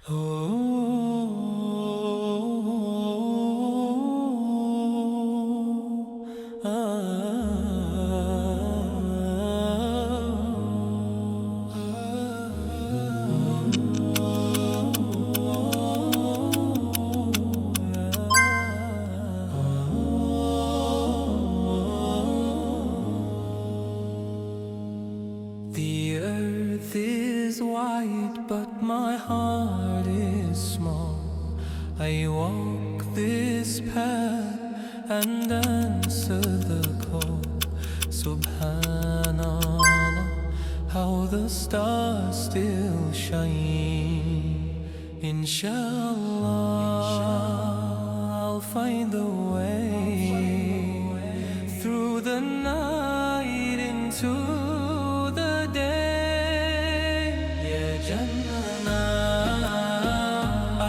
The earth is wide, but my heart is small. I walk this path and answer the call. Subhanallah, how the stars still shine. Inshallah, I'll find the way through the night into the day. Yeah, Jannah,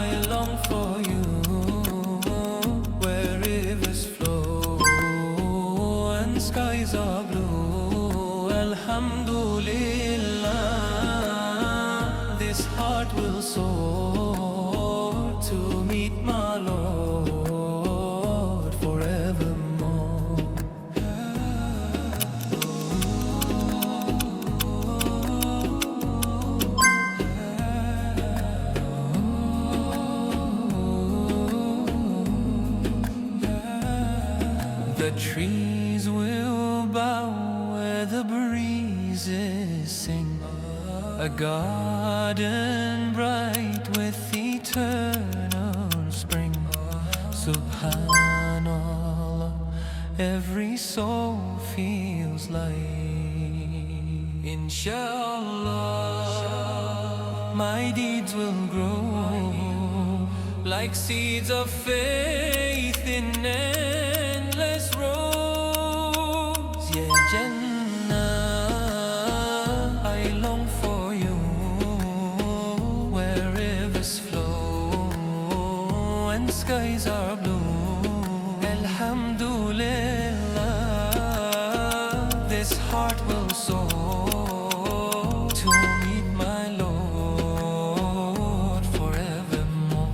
I long for you, where rivers flow and skies are blue. Alhamdulillah, this heart will soar to meet my Lord forevermore. The trees will bow where the breezes sing. A garden bright with eternal spring. Subhanallah, every soul feels light. Inshallah, my deeds will grow like seeds of faith in endless rows. Yeah, Jannah, I long for you, where rivers flow and skies are blue. Alhamdulillah, this heart will soar to meet my Lord forevermore.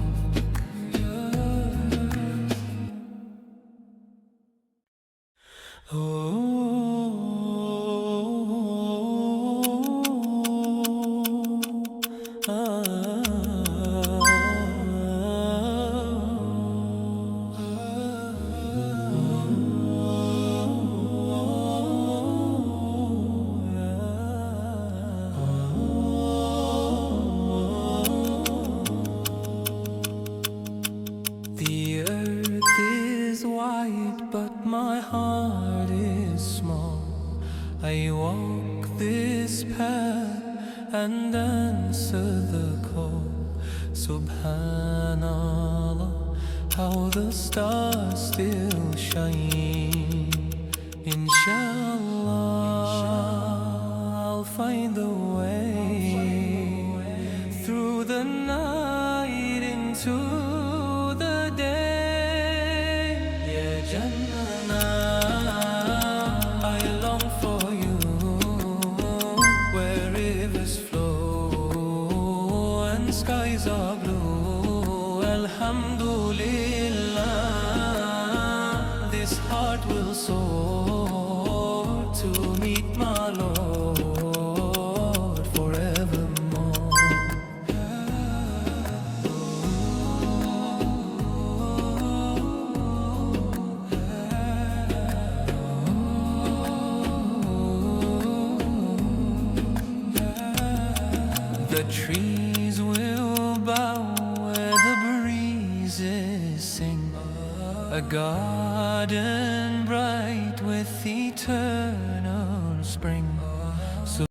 The earth is wide, but my heart is small. I walk this path and answer the call. Subhanallah, how the stars still shine. Inshallah, I'll find the way through the night into the day. Yeah, Jannah, I long for you, where rivers flow and skies are blue. Alhamdulillah, this heart will soar to meet my Lord forevermore. The trees will bow where the breezes sing. A garden bright with eternal spring.